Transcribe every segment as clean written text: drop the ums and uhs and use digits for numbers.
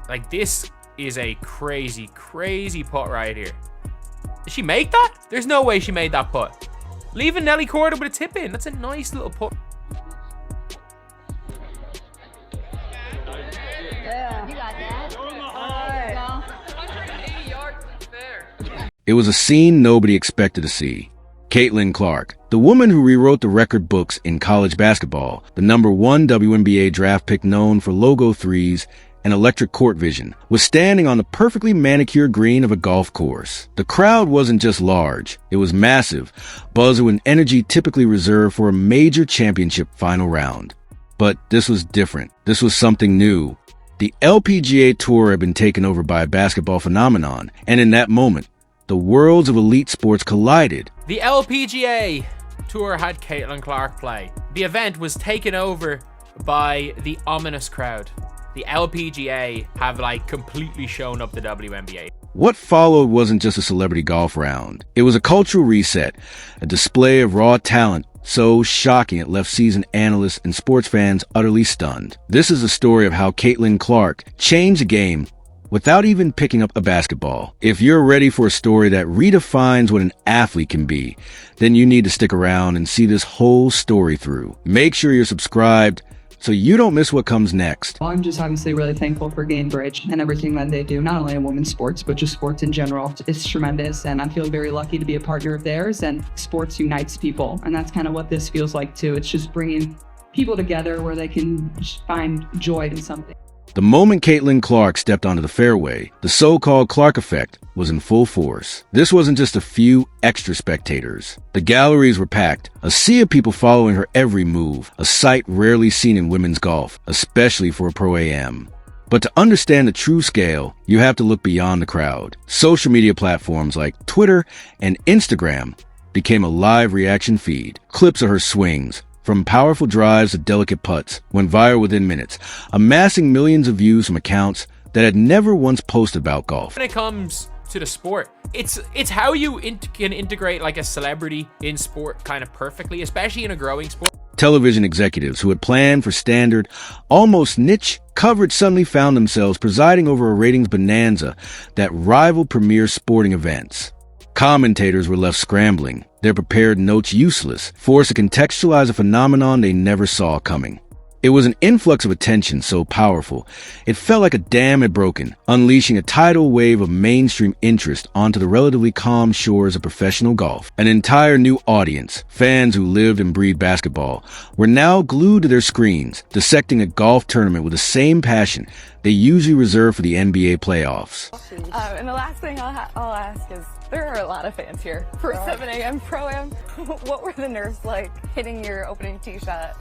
Like, this is a crazy, crazy putt right here. Did she make that? There's no way she made that putt. Leaving Nelly Korda with a tip in. That's a nice little putt. Yeah. You got that. All right. 180 yards there. It was a scene nobody expected to see. Caitlin Clark, the woman who rewrote the record books in college basketball, the #1 WNBA draft pick known for logo threes and electric court vision, was standing on the perfectly manicured green of a golf course. The crowd wasn't just large, it was massive, buzz and energy typically reserved for a major championship final round. But this was different. This was something new. The LPGA Tour had been taken over by a basketball phenomenon, and in that moment, the worlds of elite sports collided. The LPGA Tour had Caitlin Clark play. The event was taken over by the ominous crowd. The LPGA have completely shown up the WNBA. What followed wasn't just a celebrity golf round. It was a cultural reset, a display of raw talent so shocking it left seasoned analysts and sports fans utterly stunned. This is the story of how Caitlin Clark changed the game without even picking up a basketball. If you're ready for a story that redefines what an athlete can be, then you need to stick around and see this whole story through. Make sure you're subscribed so you don't miss what comes next. Well, I'm just obviously really thankful for Gainbridge and everything that they do, not only in women's sports, but just sports in general. It's tremendous, and I feel very lucky to be a partner of theirs, and sports unites people, and that's kind of what this feels like too. It's just bringing people together where they can find joy in something. The moment Caitlin Clark stepped onto the fairway, the so-called Clark effect was in full force. This wasn't just a few extra spectators. The galleries were packed, a sea of people following her every move, a sight rarely seen in women's golf, especially for a pro-AM. But to understand the true scale, you have to look beyond the crowd. Social media platforms like Twitter and Instagram became a live reaction feed. Clips of her swings, from powerful drives to delicate putts, went viral within minutes, amassing millions of views from accounts that had never once posted about golf. When it comes to the sport, it's how you can integrate a celebrity in sport kind of perfectly, especially in a growing sport. Television executives who had planned for standard, almost niche coverage suddenly found themselves presiding over a ratings bonanza that rivaled premier sporting events. Commentators were left scrambling, their prepared notes useless, forced to contextualize a phenomenon they never saw coming. It was an influx of attention so powerful, it felt like a dam had broken, unleashing a tidal wave of mainstream interest onto the relatively calm shores of professional golf. An entire new audience, fans who lived and breathed basketball, were now glued to their screens, dissecting a golf tournament with the same passion they usually reserve for the NBA playoffs. And the last thing I'll ask is, there are a lot of fans here for 7 a.m. Pro-Am. What were the nerves like hitting your opening tee shot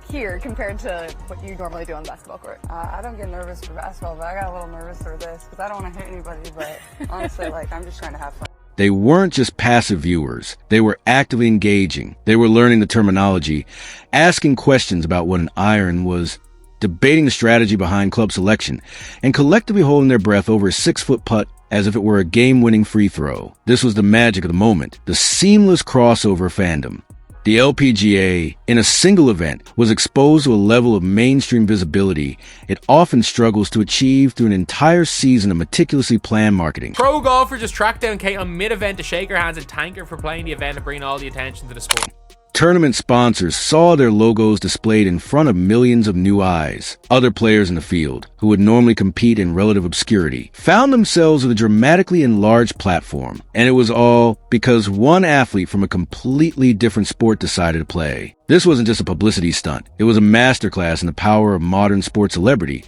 here compared to what you normally do on the basketball court? I don't get nervous for basketball, but I got a little nervous for this because I don't want to hit anybody, but honestly, I'm just trying to have fun. They weren't just passive viewers. They were actively engaging. They were learning the terminology, asking questions about what an iron was, debating the strategy behind club selection, and collectively holding their breath over a 6-foot putt as if it were a game-winning free throw. This was the magic of the moment, the seamless crossover fandom. The LPGA, in a single event, was exposed to a level of mainstream visibility it often struggles to achieve through an entire season of meticulously planned marketing. Pro golfer just tracked down Caitlin mid-event to shake her hands and thank her for playing the event and bringing all the attention to the sport. Tournament sponsors saw their logos displayed in front of millions of new eyes. Other players in the field, who would normally compete in relative obscurity, found themselves with a dramatically enlarged platform. And it was all because one athlete from a completely different sport decided to play. This wasn't just a publicity stunt. It was a masterclass in the power of modern sports celebrity,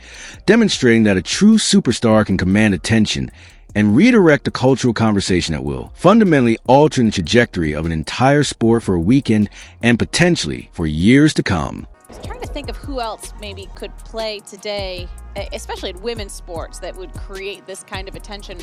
demonstrating that a true superstar can command attention and redirect the cultural conversation at will, fundamentally altering the trajectory of an entire sport for a weekend and potentially for years to come. I was trying to think of who else maybe could play today, especially in women's sports, that would create this kind of attention.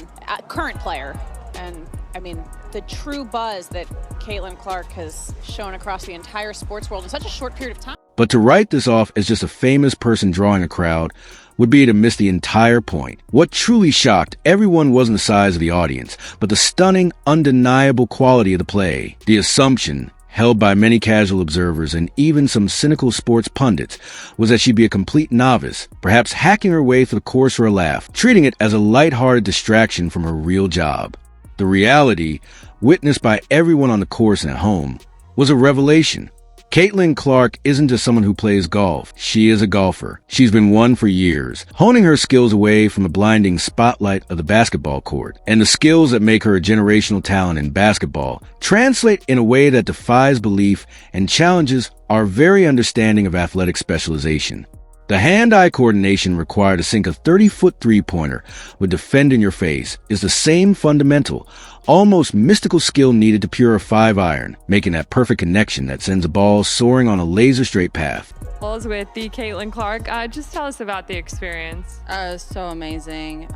Current player. And I mean, the true buzz that Caitlin Clark has shown across the entire sports world in such a short period of time. But to write this off as just a famous person drawing a crowd would be to miss the entire point. What truly shocked everyone wasn't the size of the audience, but the stunning, undeniable quality of the play. The assumption, held by many casual observers and even some cynical sports pundits, was that she'd be a complete novice, perhaps hacking her way through the course for a laugh, treating it as a lighthearted distraction from her real job. The reality, witnessed by everyone on the course and at home, was a revelation. Caitlin Clark isn't just someone who plays golf. She is a golfer. She's been one for years, honing her skills away from the blinding spotlight of the basketball court. And the skills that make her a generational talent in basketball translate in a way that defies belief and challenges our very understanding of athletic specialization. The hand-eye coordination required to sink a 30-foot three-pointer with defend in your face is the same fundamental, almost mystical skill needed to pure a 5-iron, making that perfect connection that sends a ball soaring on a laser-straight path. I was with the Caitlin Clark. Just tell us about the experience. So amazing.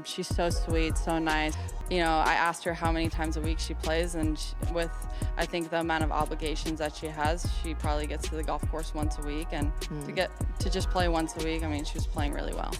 She's so sweet, so nice. You know, I asked her how many times a week she plays, and with, I think, the amount of obligations that she has, she probably gets to the golf course once a week, and to just play once a week, I mean, she was playing really well.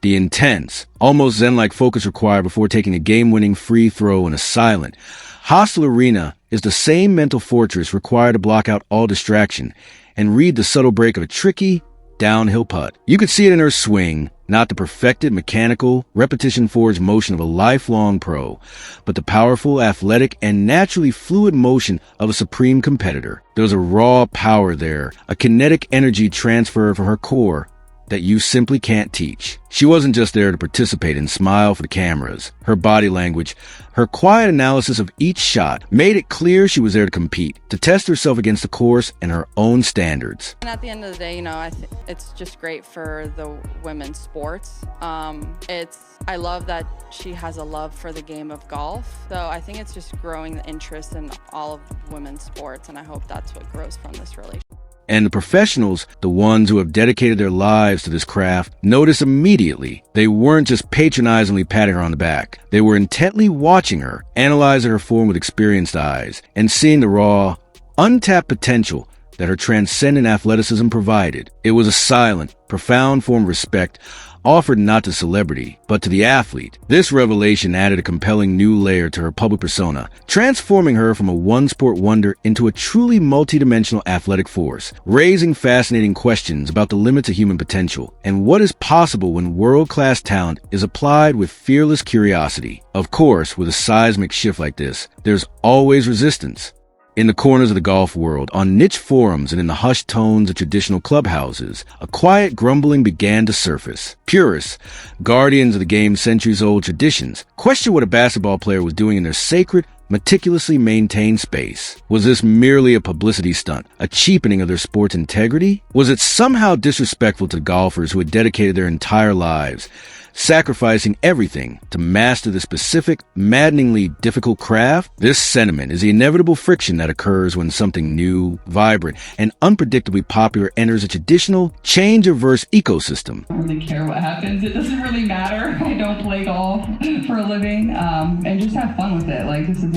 The intense, almost zen-like focus required before taking a game-winning free throw in a silent, hostile arena is the same mental fortress required to block out all distraction and read the subtle break of a tricky, downhill putt. You could see it in her swing, not the perfected, mechanical, repetition-forged motion of a lifelong pro, but the powerful, athletic, and naturally fluid motion of a supreme competitor. There was a raw power there, a kinetic energy transfer from her core that you simply can't teach. She wasn't just there to participate and smile for the cameras. Her body language, her quiet analysis of each shot made it clear she was there to compete, to test herself against the course and her own standards. And at the end of the day, you know, it's just great for the women's sports. I love that she has a love for the game of golf. So I think it's just growing the interest in all of women's sports, and I hope that's what grows from this relationship. And the professionals, the ones who have dedicated their lives to this craft, notice immediately. They weren't just patronizingly patting her on the back. They were intently watching her, analyzing her form with experienced eyes, and seeing the raw, untapped potential that her transcendent athleticism provided. It was a silent, profound form of respect, offered not to celebrity, but to the athlete. This revelation added a compelling new layer to her public persona, transforming her from a one-sport wonder into a truly multidimensional athletic force, raising fascinating questions about the limits of human potential and what is possible when world-class talent is applied with fearless curiosity. Of course, with a seismic shift like this, there's always resistance. In the corners of the golf world, on niche forums and in the hushed tones of traditional clubhouses, a quiet grumbling began to surface. Purists, guardians of the game's centuries-old traditions, questioned what a basketball player was doing in their sacred, meticulously maintained space. Was this merely a publicity stunt, a cheapening of their sport's integrity? Was it somehow disrespectful to golfers who had dedicated their entire lives, sacrificing everything to master the specific, maddeningly difficult craft? This sentiment is the inevitable friction that occurs when something new, vibrant, and unpredictably popular enters a traditional, change-averse ecosystem. I don't really care what happens. It doesn't really matter. I don't play golf for a living, and just have fun with it. Like, this isn't,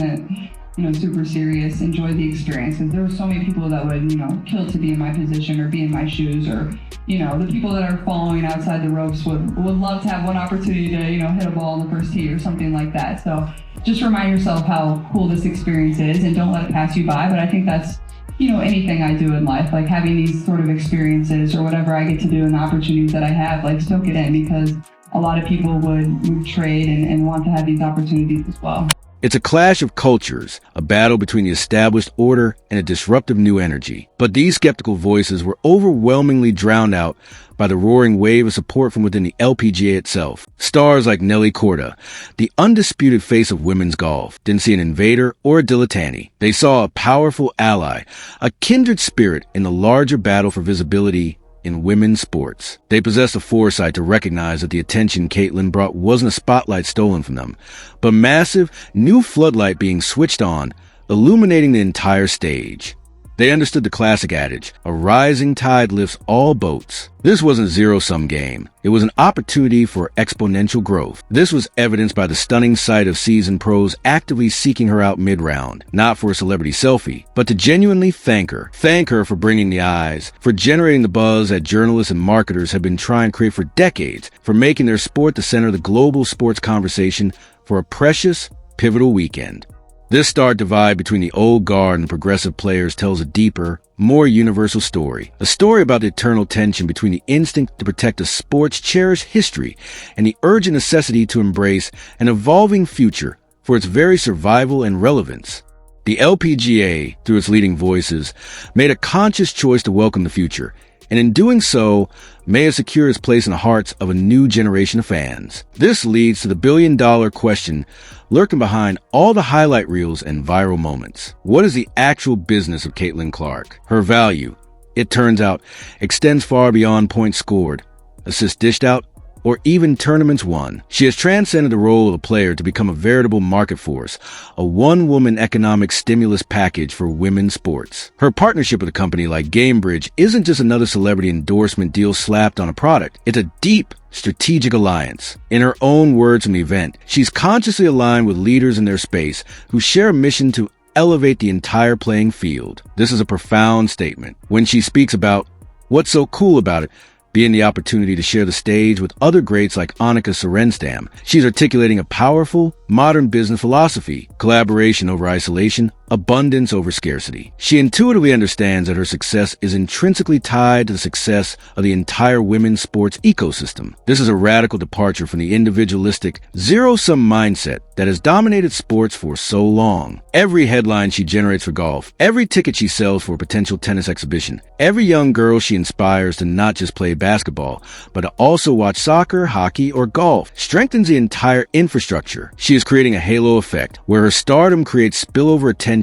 super serious. Enjoy the experience. Because there were so many people that would, kill to be in my position or be in my shoes, or, the people that are following outside the ropes would love to have one opportunity to, hit a ball on the first tee or something like that. So just remind yourself how cool this experience is and don't let it pass you by. But I think that's, anything I do in life, like having these sort of experiences or whatever I get to do and the opportunities that I have, like soak it in, because a lot of people would trade and want to have these opportunities as well. It's a clash of cultures, a battle between the established order and a disruptive new energy. But these skeptical voices were overwhelmingly drowned out by the roaring wave of support from within the LPGA itself. Stars like Nelly Korda, the undisputed face of women's golf, didn't see an invader or a dilettante. They saw a powerful ally, a kindred spirit in the larger battle for visibility in women's sports. They possessed the foresight to recognize that the attention Caitlin brought wasn't a spotlight stolen from them, but massive, new floodlight being switched on, illuminating the entire stage. They understood the classic adage, a rising tide lifts all boats. This wasn't a zero-sum game. It was an opportunity for exponential growth. This was evidenced by the stunning sight of seasoned pros actively seeking her out mid-round, not for a celebrity selfie, but to genuinely thank her. Thank her for bringing the eyes, for generating the buzz that journalists and marketers have been trying to create for decades, for making their sport the center of the global sports conversation for a precious, pivotal weekend. This stark divide between the old guard and the progressive players tells a deeper, more universal story. A story about the eternal tension between the instinct to protect a sport's cherished history and the urgent necessity to embrace an evolving future for its very survival and relevance. The LPGA, through its leading voices, made a conscious choice to welcome the future, and in doing so, may have secured its place in the hearts of a new generation of fans. This leads to the billion-dollar question lurking behind all the highlight reels and viral moments. What is the actual business of Caitlin Clark? Her value, it turns out, extends far beyond points scored, assists dished out, or even tournaments won. She has transcended the role of a player to become a veritable market force, a one-woman economic stimulus package for women's sports. Her partnership with a company like GameBridge isn't just another celebrity endorsement deal slapped on a product. It's a deep, strategic alliance. In her own words from the event, she's consciously aligned with leaders in their space who share a mission to elevate the entire playing field. This is a profound statement. When she speaks about what's so cool about it, being the opportunity to share the stage with other greats like Annika Sorenstam, she's articulating a powerful, modern business philosophy: collaboration over isolation, abundance over scarcity. She intuitively understands that her success is intrinsically tied to the success of the entire women's sports ecosystem. This is a radical departure from the individualistic, zero-sum mindset that has dominated sports for so long. Every headline she generates for golf, every ticket she sells for a potential tennis exhibition, every young girl she inspires to not just play basketball, but to also watch soccer, hockey, or golf, strengthens the entire infrastructure. She is creating a halo effect where her stardom creates spillover attention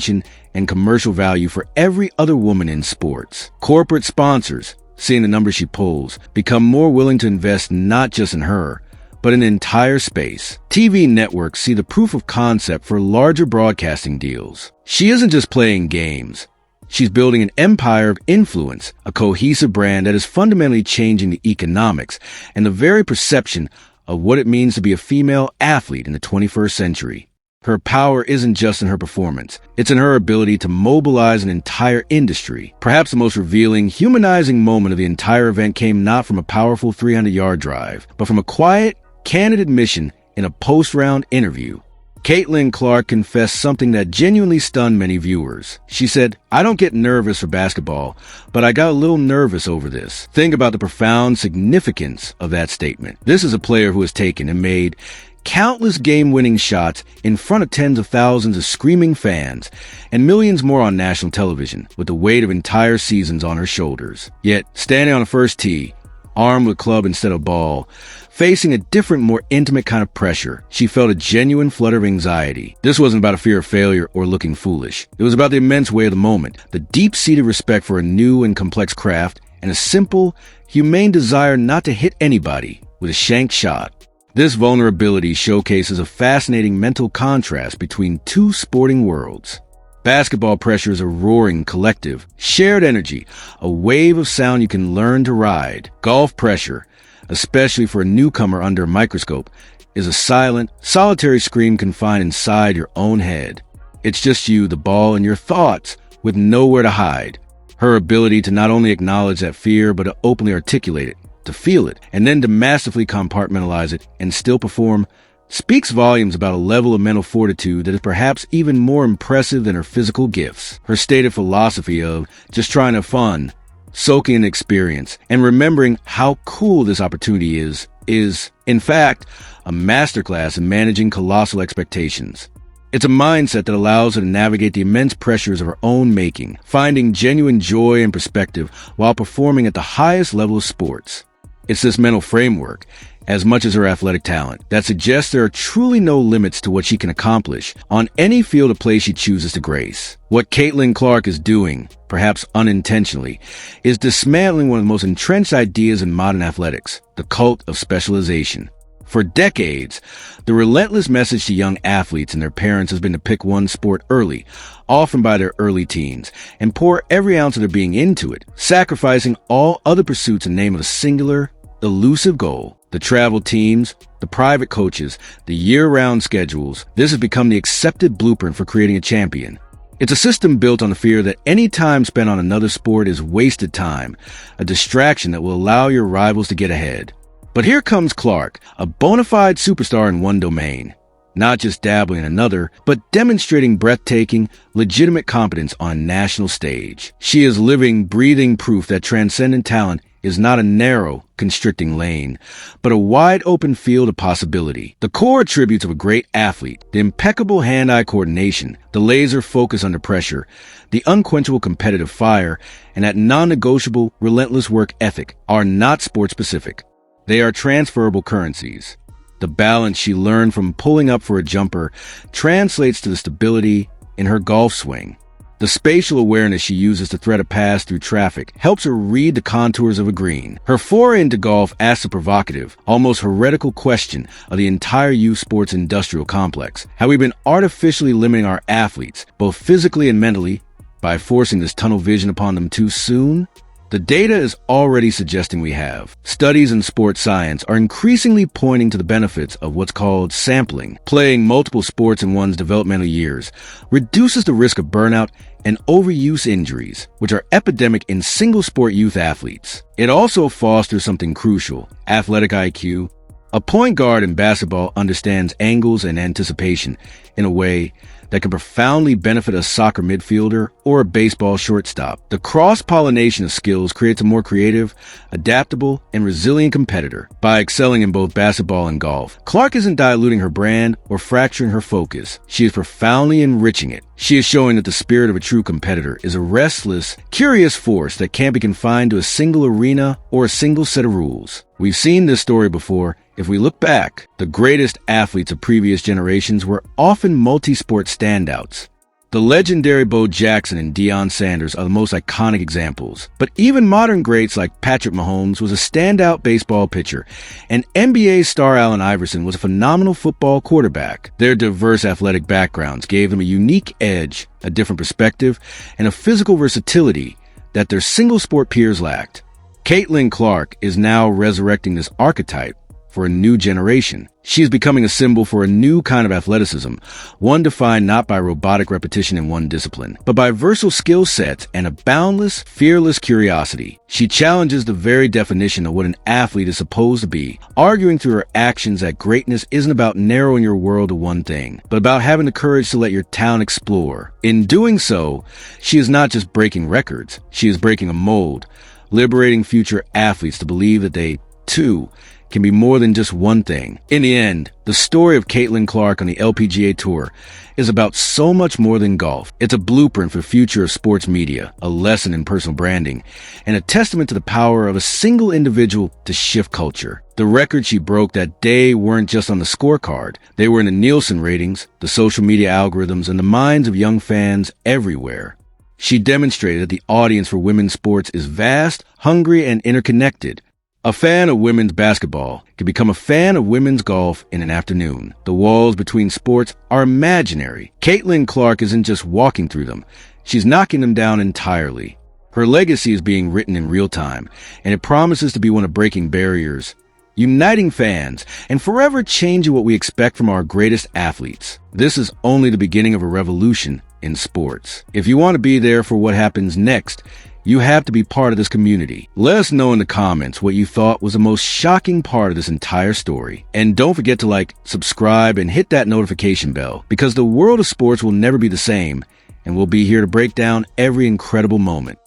and commercial value for every other woman in sports. Corporate sponsors, seeing the numbers she pulls, become more willing to invest not just in her, but in the entire space. TV networks see the proof of concept for larger broadcasting deals. She isn't just playing games. She's building an empire of influence, a cohesive brand that is fundamentally changing the economics and the very perception of what it means to be a female athlete in the 21st century. Her power isn't just in her performance. It's in her ability to mobilize an entire industry. Perhaps the most revealing, humanizing moment of the entire event came not from a powerful 300-yard drive, but from a quiet, candid admission in a post-round interview. Caitlin Clark confessed something that genuinely stunned many viewers. She said, "I don't get nervous for basketball, but I got a little nervous over this." Think about the profound significance of that statement. This is a player who has taken and made countless game-winning shots in front of tens of thousands of screaming fans and millions more on national television, with the weight of entire seasons on her shoulders. Yet, standing on the first tee, armed with club instead of ball, facing a different, more intimate kind of pressure, she felt a genuine flutter of anxiety. This wasn't about a fear of failure or looking foolish. It was about the immense weight of the moment, the deep-seated respect for a new and complex craft, and a simple, humane desire not to hit anybody with a shank shot. This vulnerability showcases a fascinating mental contrast between two sporting worlds. Basketball pressure is a roaring, collective, shared energy, a wave of sound you can learn to ride. Golf pressure, especially for a newcomer under a microscope, is a silent, solitary scream confined inside your own head. It's just you, the ball, and your thoughts, with nowhere to hide. Her ability to not only acknowledge that fear, but to openly articulate it, to feel it, and then to masterfully compartmentalize it and still perform, speaks volumes about a level of mental fortitude that is perhaps even more impressive than her physical gifts. Her stated philosophy of just trying to have fun, soaking in experience, and remembering how cool this opportunity is, in fact, a masterclass in managing colossal expectations. It's a mindset that allows her to navigate the immense pressures of her own making, finding genuine joy and perspective while performing at the highest level of sports. It's this mental framework, as much as her athletic talent, that suggests there are truly no limits to what she can accomplish on any field of play she chooses to grace. What Caitlin Clark is doing, perhaps unintentionally, is dismantling one of the most entrenched ideas in modern athletics, the cult of specialization. For decades, the relentless message to young athletes and their parents has been to pick one sport early, often by their early teens, and pour every ounce of their being into it, sacrificing all other pursuits in the name of a singular, elusive goal. The travel teams, the private coaches, the year-round schedules, this has become the accepted blueprint for creating a champion. It's a system built on the fear that any time spent on another sport is wasted time, a distraction that will allow your rivals to get ahead. But here comes Clark, a bona fide superstar in one domain, not just dabbling in another, but demonstrating breathtaking, legitimate competence on a national stage. She is living, breathing proof that transcendent talent is not a narrow, constricting lane, but a wide-open field of possibility. The core attributes of a great athlete, the impeccable hand-eye coordination, the laser focus under pressure, the unquenchable competitive fire, and that non-negotiable, relentless work ethic are not sport-specific. They are transferable currencies. The balance she learned from pulling up for a jumper translates to the stability in her golf swing. The spatial awareness she uses to thread a pass through traffic helps her read the contours of a green. Her foray into golf asks a provocative, almost heretical question of the entire youth sports industrial complex. Have we been artificially limiting our athletes, both physically and mentally, by forcing this tunnel vision upon them too soon? The data is already suggesting we have. Studies in sports science are increasingly pointing to the benefits of what's called sampling. Playing multiple sports in one's developmental years reduces the risk of burnout and overuse injuries, which are epidemic in single-sport youth athletes. It also fosters something crucial: athletic IQ. A point guard in basketball understands angles and anticipation in a way that can profoundly benefit a soccer midfielder or a baseball shortstop. The cross-pollination of skills creates a more creative, adaptable, and resilient competitor. By excelling in both basketball and golf, Clark isn't diluting her brand or fracturing her focus. She is profoundly enriching it. She is showing that the spirit of a true competitor is a restless, curious force that can't be confined to a single arena or a single set of rules. We've seen this story before. If we look back, the greatest athletes of previous generations were often multi-sport standouts. The legendary Bo Jackson and Deion Sanders are the most iconic examples. But even modern greats like Patrick Mahomes was a standout baseball pitcher, and NBA star Allen Iverson was a phenomenal football quarterback. Their diverse athletic backgrounds gave them a unique edge, a different perspective, and a physical versatility that their single-sport peers lacked. Caitlin Clark is now resurrecting this archetype for a new generation. She is becoming a symbol for a new kind of athleticism, one defined not by robotic repetition in one discipline, but by versatile skill sets and a boundless, fearless curiosity. She challenges the very definition of what an athlete is supposed to be, arguing through her actions that greatness isn't about narrowing your world to one thing, but about having the courage to let your talent explore. In doing so, she is not just breaking records, she is breaking a mold, liberating future athletes to believe that they, too, can be more than just one thing. In the end, the story of Caitlin Clark on the LPGA Tour is about so much more than golf. It's a blueprint for the future of sports media, a lesson in personal branding, and a testament to the power of a single individual to shift culture. The records she broke that day weren't just on the scorecard. They were in the Nielsen ratings, the social media algorithms, and the minds of young fans everywhere. She demonstrated that the audience for women's sports is vast, hungry, and interconnected. A fan of women's basketball can become a fan of women's golf in an afternoon. The walls between sports are imaginary. Caitlin Clark isn't just walking through them. She's knocking them down entirely. Her legacy is being written in real time, and it promises to be one of breaking barriers, uniting fans, and forever changing what we expect from our greatest athletes. This is only the beginning of a revolution in sports. If you want to be there for what happens next, you have to be part of this community. Let us know in the comments what you thought was the most shocking part of this entire story. And don't forget to like, subscribe, and hit that notification bell, because the world of sports will never be the same, and we'll be here to break down every incredible moment.